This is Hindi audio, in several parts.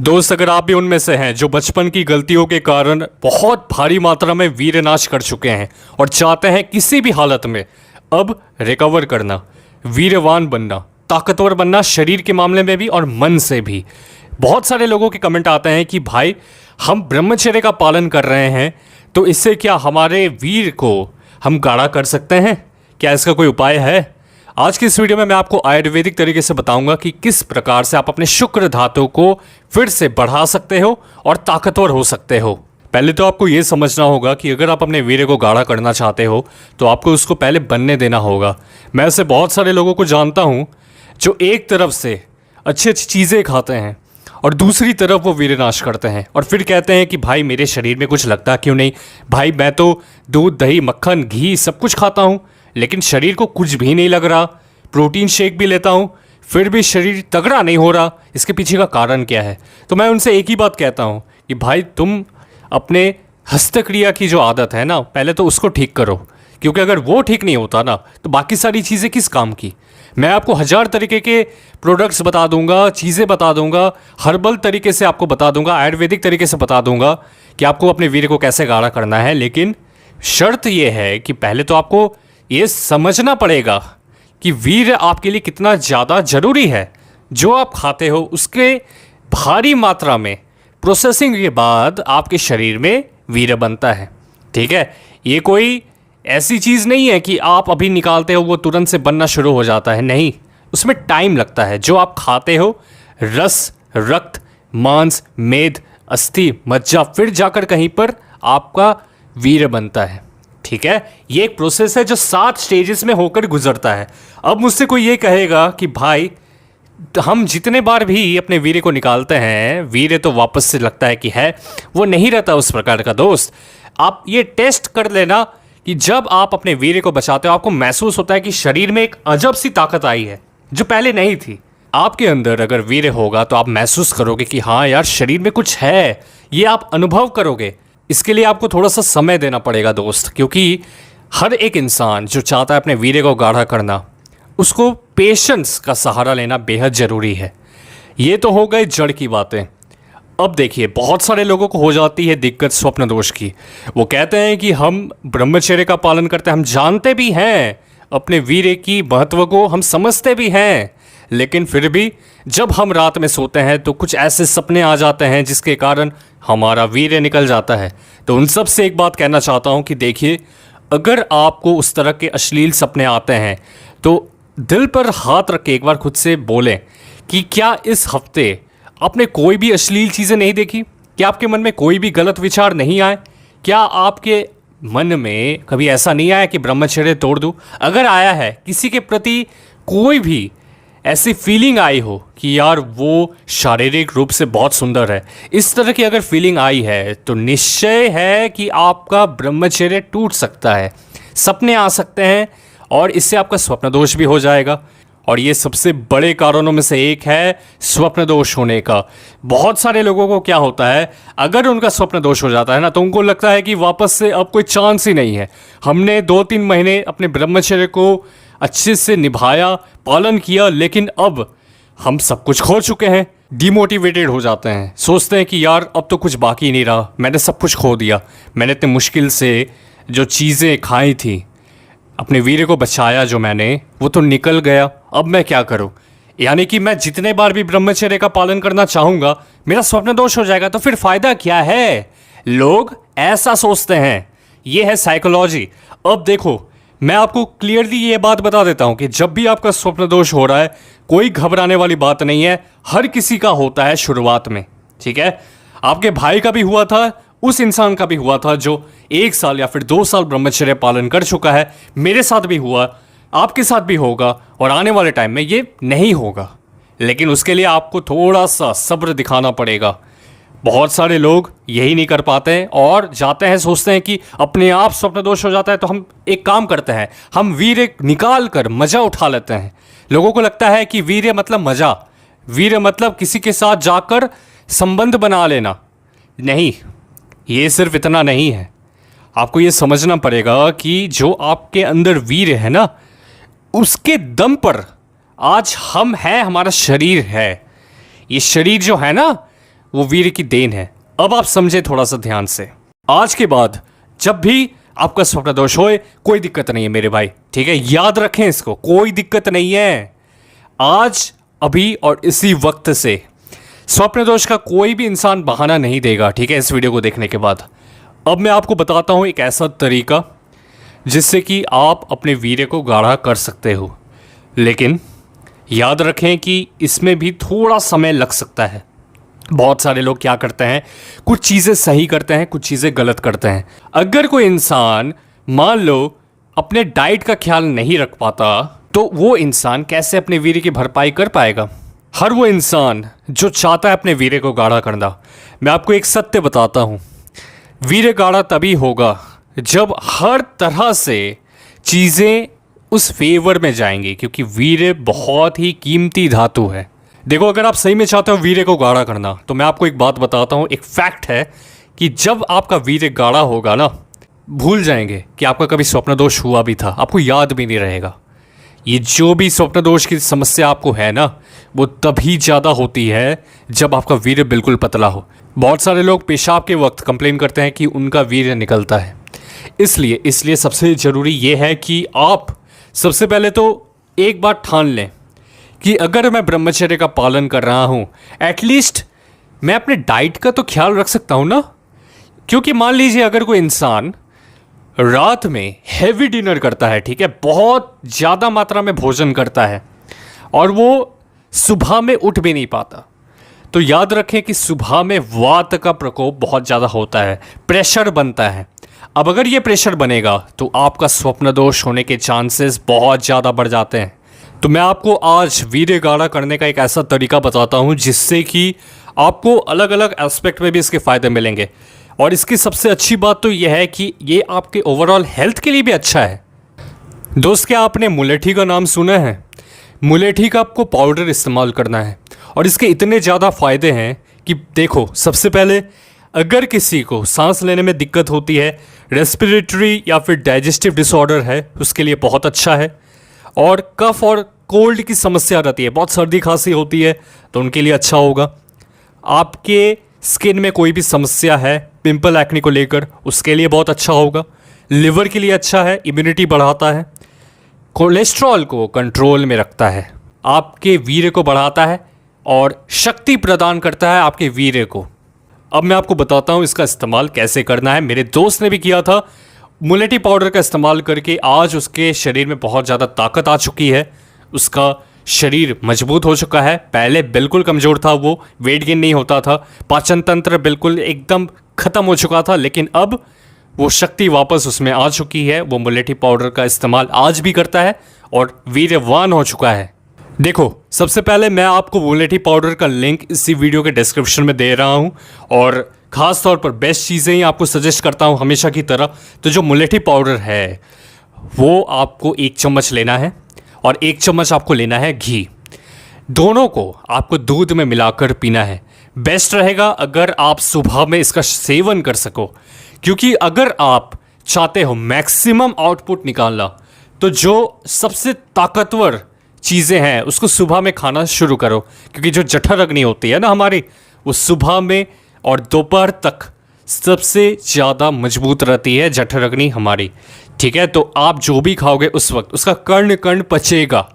दोस्त, अगर आप भी उनमें से हैं जो बचपन की गलतियों के कारण बहुत भारी मात्रा में वीरनाश कर चुके हैं और चाहते हैं किसी भी हालत में अब रिकवर करना, वीरवान बनना, ताकतवर बनना, शरीर के मामले में भी और मन से भी। बहुत सारे लोगों के कमेंट आते हैं कि भाई हम ब्रह्मचर्य का पालन कर रहे हैं तो इससे क्या हमारे वीर को हम गाढ़ा कर सकते हैं? क्या इसका कोई उपाय है? आज की इस वीडियो में मैं आपको आयुर्वेदिक तरीके से बताऊंगा कि किस प्रकार से आप अपने शुक्र धातु को फिर से बढ़ा सकते हो और ताकतवर हो सकते हो। पहले तो आपको यह समझना होगा कि अगर आप अपने वीर्य को गाढ़ा करना चाहते हो तो आपको उसको पहले बनने देना होगा। मैं ऐसे बहुत सारे लोगों को जानता हूं जो एक तरफ से अच्छी अच्छी चीज़ें खाते हैं और दूसरी तरफ वो वीरनाश करते हैं और फिर कहते हैं कि भाई मेरे शरीर में कुछ लगता क्यों नहीं। भाई मैं तो दूध, दही, मक्खन, घी सब कुछ खाता हूँ लेकिन शरीर को कुछ भी नहीं लग रहा। प्रोटीन शेक भी लेता हूँ फिर भी शरीर तगड़ा नहीं हो रहा। इसके पीछे का कारण क्या है? तो मैं उनसे एक ही बात कहता हूँ कि भाई तुम अपने हस्तक्रिया की जो आदत है ना, पहले तो उसको ठीक करो, क्योंकि अगर वो ठीक नहीं होता ना तो बाकी सारी चीज़ें किस काम की। मैं आपको 1000 तरीके के प्रोडक्ट्स बता दूंगा, चीज़ें बता दूंगा, हर्बल तरीके से आपको बता दूंगा, आयुर्वेदिक तरीके से बता दूंगा कि आपको अपने वीर्य को कैसे गाढ़ा करना है। लेकिन शर्त यह है कि पहले तो आपको ये समझना पड़ेगा कि वीर्य आपके लिए कितना ज़्यादा ज़रूरी है। जो आप खाते हो उसके भारी मात्रा में प्रोसेसिंग के बाद आपके शरीर में वीर्य बनता है। ठीक है, ये कोई ऐसी चीज़ नहीं है कि आप अभी निकालते हो वो तुरंत से बनना शुरू हो जाता है। नहीं, उसमें टाइम लगता है। जो आप खाते हो रस, रक्त, मांस, मेद, अस्थि, मज्जा, फिर जाकर कहीं पर आपका वीर्य बनता है। ठीक है, ये एक प्रोसेस है जो 7 स्टेजेस में होकर गुजरता है। अब मुझसे कोई ये कहेगा कि भाई हम जितने बार भी अपने वीर्य को निकालते हैं वीर्य तो वापस से लगता है कि है, वो नहीं रहता उस प्रकार का। दोस्त, आप ये टेस्ट कर लेना कि जब आप अपने वीर्य को बचाते हो आपको महसूस होता है कि शरीर में एक अजब सी ताकत आई है जो पहले नहीं थी। आपके अंदर अगर वीर्य होगा तो आप महसूस करोगे कि हाँ यार, शरीर में कुछ है, ये आप अनुभव करोगे। इसके लिए आपको थोड़ा सा समय देना पड़ेगा दोस्त, क्योंकि हर एक इंसान जो चाहता है अपने वीर्य को गाढ़ा करना, उसको पेशेंस का सहारा लेना बेहद ज़रूरी है। ये तो हो गए जड़ की बातें। अब देखिए, बहुत सारे लोगों को हो जाती है दिक्कत स्वप्न दोष की। वो कहते हैं कि हम ब्रह्मचर्य का पालन करते हैं, हम जानते भी हैं अपने वीर्य की महत्व को, हम समझते भी हैं, लेकिन फिर भी जब हम रात में सोते हैं तो कुछ ऐसे सपने आ जाते हैं जिसके कारण हमारा वीर्य निकल जाता है। तो उन सब से एक बात कहना चाहता हूँ कि देखिए, अगर आपको उस तरह के अश्लील सपने आते हैं तो दिल पर हाथ रख के एक बार खुद से बोलें कि क्या इस हफ्ते आपने कोई भी अश्लील चीज़ें नहीं देखी? क्या आपके मन में कोई भी गलत विचार नहीं आए? क्या आपके मन में कभी ऐसा नहीं आया कि ब्रह्मचर्य तोड़ दूँ? अगर आया है, किसी के प्रति कोई भी ऐसी फीलिंग आई हो कि यार वो शारीरिक रूप से बहुत सुंदर है, इस तरह की अगर फीलिंग आई है तो निश्चय है कि आपका ब्रह्मचर्य टूट सकता है, सपने आ सकते हैं और इससे आपका स्वप्न दोष भी हो जाएगा। और ये सबसे बड़े कारणों में से एक है स्वप्न दोष होने का। बहुत सारे लोगों को क्या होता है, अगर उनका स्वप्न दोष हो जाता है ना तो उनको लगता है कि वापस से अब कोई चांस ही नहीं है। हमने 2-3 महीने अपने ब्रह्मचर्य को अच्छे से निभाया, पालन किया, लेकिन अब हम सब कुछ खो चुके हैं। डिमोटिवेटेड हो जाते हैं, सोचते हैं कि यार अब तो कुछ बाकी नहीं रहा, मैंने सब कुछ खो दिया, मैंने इतने मुश्किल से जो चीज़ें खाई थी, अपने वीर्य को बचाया जो मैंने, वो तो निकल गया, अब मैं क्या करूं? यानी कि मैं जितने बार भी ब्रह्मचर्य का पालन करना चाहूँगा मेरा स्वप्न दोष हो जाएगा, तो फिर फ़ायदा क्या है? लोग ऐसा सोचते हैं, ये है साइकोलॉजी। अब देखो, मैं आपको क्लियरली ये बात बता देता हूँ कि जब भी आपका स्वप्न दोष हो रहा है कोई घबराने वाली बात नहीं है। हर किसी का होता है शुरुआत में। ठीक है, आपके भाई का भी हुआ था, उस इंसान का भी हुआ था जो 1 साल या फिर 2 साल ब्रह्मचर्य पालन कर चुका है। मेरे साथ भी हुआ, आपके साथ भी होगा और आने वाले टाइम में ये नहीं होगा, लेकिन उसके लिए आपको थोड़ा सा सब्र दिखाना पड़ेगा। बहुत सारे लोग यही नहीं कर पाते हैं और जाते हैं, सोचते हैं कि अपने आप स्वप्न दोष हो जाता है तो हम एक काम करते हैं, हम वीर्य निकाल कर मज़ा उठा लेते हैं। लोगों को लगता है कि वीर्य मतलब मज़ा, वीर्य मतलब किसी के साथ जाकर संबंध बना लेना। नहीं, ये सिर्फ इतना नहीं है। आपको ये समझना पड़ेगा कि जो आपके अंदर वीर्य है ना, उसके दम पर आज हम हैं, हमारा शरीर है। ये शरीर जो है ना, वो वीर की देन है। अब आप समझे थोड़ा सा ध्यान से। आज के बाद जब भी आपका स्वप्न दोष होए, कोई दिक्कत नहीं है मेरे भाई, ठीक है? याद रखें इसको, कोई दिक्कत नहीं है। आज, अभी और इसी वक्त से स्वप्न दोष का कोई भी इंसान बहाना नहीं देगा, ठीक है? इस वीडियो को देखने के बाद अब मैं आपको बताता हूं एक ऐसा तरीका जिससे कि आप अपने वीर्य को गाढ़ा कर सकते हो, लेकिन याद रखें कि इसमें भी थोड़ा समय लग सकता है। बहुत सारे लोग क्या करते हैं, कुछ चीज़ें सही करते हैं, कुछ चीज़ें गलत करते हैं। अगर कोई इंसान मान लो अपने डाइट का ख्याल नहीं रख पाता, तो वो इंसान कैसे अपने वीर्य की भरपाई कर पाएगा? हर वो इंसान जो चाहता है अपने वीर्य को गाढ़ा करना, मैं आपको एक सत्य बताता हूँ, वीर्य गाढ़ा तभी होगा जब हर तरह से चीज़ें उस फेवर में जाएंगी, क्योंकि वीर्य बहुत ही कीमती धातु है। देखो, अगर आप सही में चाहते हो वीर्य को गाढ़ा करना, तो मैं आपको एक बात बताता हूँ, एक फैक्ट है कि जब आपका वीर्य गाढ़ा होगा ना, भूल जाएंगे कि आपका कभी स्वप्न दोष हुआ भी था, आपको याद भी नहीं रहेगा। ये जो भी स्वप्न दोष की समस्या आपको है ना, वो तभी ज़्यादा होती है जब आपका वीर्य बिल्कुल पतला हो। बहुत सारे लोग पेशाब के वक्त कंप्लेन करते हैं कि उनका वीर्य निकलता है। इसलिए सबसे ज़रूरी ये है कि आप सबसे पहले तो एक बार ठान लें कि अगर मैं ब्रह्मचर्य का पालन कर रहा हूँ, एटलीस्ट मैं अपने डाइट का तो ख्याल रख सकता हूँ ना। क्योंकि मान लीजिए अगर कोई इंसान रात में हैवी डिनर करता है, ठीक है, बहुत ज़्यादा मात्रा में भोजन करता है, और वो सुबह में उठ भी नहीं पाता, तो याद रखें कि सुबह में वात का प्रकोप बहुत ज़्यादा होता है, प्रेशर बनता है। अब अगर ये प्रेशर बनेगा तो आपका स्वप्न दोष होने के चांसेस बहुत ज़्यादा बढ़ जाते हैं। तो मैं आपको आज वीर्य गाढ़ा करने का एक ऐसा तरीका बताता हूँ जिससे कि आपको अलग अलग एस्पेक्ट में भी इसके फ़ायदे मिलेंगे। और इसकी सबसे अच्छी बात तो यह है कि ये आपके ओवरऑल हेल्थ के लिए भी अच्छा है। दोस्त, क्या आपने मुलेठी का नाम सुना है? मुलेठी का आपको पाउडर इस्तेमाल करना है, और इसके इतने ज़्यादा फ़ायदे हैं कि देखो, सबसे पहले अगर किसी को सांस लेने में दिक्कत होती है, रेस्पिरेटरी या फिर डाइजेस्टिव डिसऑर्डर है, उसके लिए बहुत अच्छा है। और कफ और कोल्ड की समस्या रहती है, बहुत सर्दी खांसी होती है, तो उनके लिए अच्छा होगा। आपके स्किन में कोई भी समस्या है, पिंपल एक्ने को लेकर, उसके लिए बहुत अच्छा होगा। लिवर के लिए अच्छा है, इम्यूनिटी बढ़ाता है, कोलेस्ट्रॉल को कंट्रोल में रखता है, आपके वीर्य को बढ़ाता है और शक्ति प्रदान करता है आपके वीर्य को। अब मैं आपको बताता हूँ इसका इस्तेमाल कैसे करना है। मेरे दोस्त ने भी किया था, मुलेठी पाउडर का इस्तेमाल करके आज उसके शरीर में बहुत ज़्यादा ताकत आ चुकी है, उसका शरीर मजबूत हो चुका है। पहले बिल्कुल कमज़ोर था वो, वेट गेन नहीं होता था, पाचन तंत्र बिल्कुल एकदम ख़त्म हो चुका था, लेकिन अब वो शक्ति वापस उसमें आ चुकी है। वो मुलेठी पाउडर का इस्तेमाल आज भी करता है और वीर्यवान हो चुका है। देखो, सबसे पहले मैं आपको मुलेठी पाउडर का लिंक इसी वीडियो के डिस्क्रिप्शन में दे रहा हूँ, और ख़ास तौर पर बेस्ट चीज़ें ही आपको सजेस्ट करता हूँ हमेशा की तरह। तो जो मुलेठी पाउडर है वो आपको 1 चम्मच लेना है, और 1 चम्मच आपको लेना है घी। दोनों को आपको दूध में मिलाकर पीना है। बेस्ट रहेगा अगर आप सुबह में इसका सेवन कर सको, क्योंकि अगर आप चाहते हो मैक्सिमम आउटपुट निकालना, तो जो सबसे ताकतवर चीज़ें हैं उसको सुबह में खाना शुरू करो। क्योंकि जो जठर अग्नि होती है ना हमारी, वो सुबह में और दोपहर तक सबसे ज़्यादा मजबूत रहती है जठर अग्नि हमारी, ठीक है? तो आप जो भी खाओगे उस वक्त उसका कण कण पचेगा।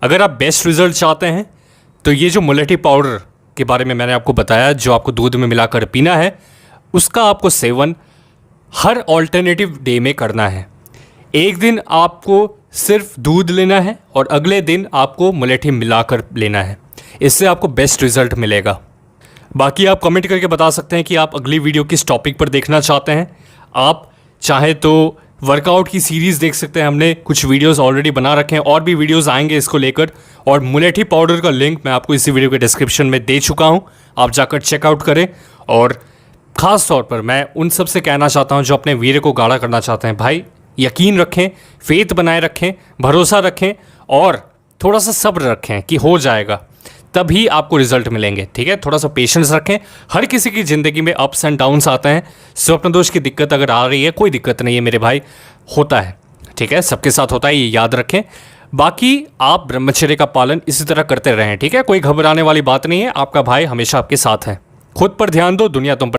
अगर आप बेस्ट रिजल्ट चाहते हैं तो ये जो मुलेठी पाउडर के बारे में मैंने आपको बताया, जो आपको दूध में मिलाकर पीना है, उसका आपको सेवन हर ऑल्टरनेटिव डे में करना है। एक दिन आपको सिर्फ दूध लेना है और अगले दिन आपको मुलेठी मिलाकर लेना है। इससे आपको बेस्ट रिजल्ट मिलेगा। बाकी आप कमेंट करके बता सकते हैं कि आप अगली वीडियो किस टॉपिक पर देखना चाहते हैं। आप चाहे तो वर्कआउट की सीरीज़ देख सकते हैं, हमने कुछ वीडियोस ऑलरेडी बना रखे हैं, और भी वीडियोस आएंगे इसको लेकर। और मुलेठी पाउडर का लिंक मैं आपको इसी वीडियो के डिस्क्रिप्शन में दे चुका हूं, आप जाकर चेकआउट करें। और ख़ास तौर पर मैं उन सब से कहना चाहता हूं जो अपने वीर्य को गाढ़ा करना चाहते हैं, भाई यकीन रखें, फेथ बनाए रखें, भरोसा रखें और थोड़ा सा सब्र रखें कि हो जाएगा, तभी आपको रिजल्ट मिलेंगे, ठीक है? थोड़ा सा पेशेंस रखें। हर किसी की ज़िंदगी में अप्स एंड डाउन्स आते हैं। स्वप्न दोष की दिक्कत अगर आ रही है, कोई दिक्कत नहीं है मेरे भाई, होता है, ठीक है? सबके साथ होता है, ये याद रखें। बाकी आप ब्रह्मचर्य का पालन इसी तरह करते रहें, ठीक है? कोई घबराने वाली बात नहीं है, आपका भाई हमेशा आपके साथ है। खुद पर ध्यान दो, दुनिया तुम पर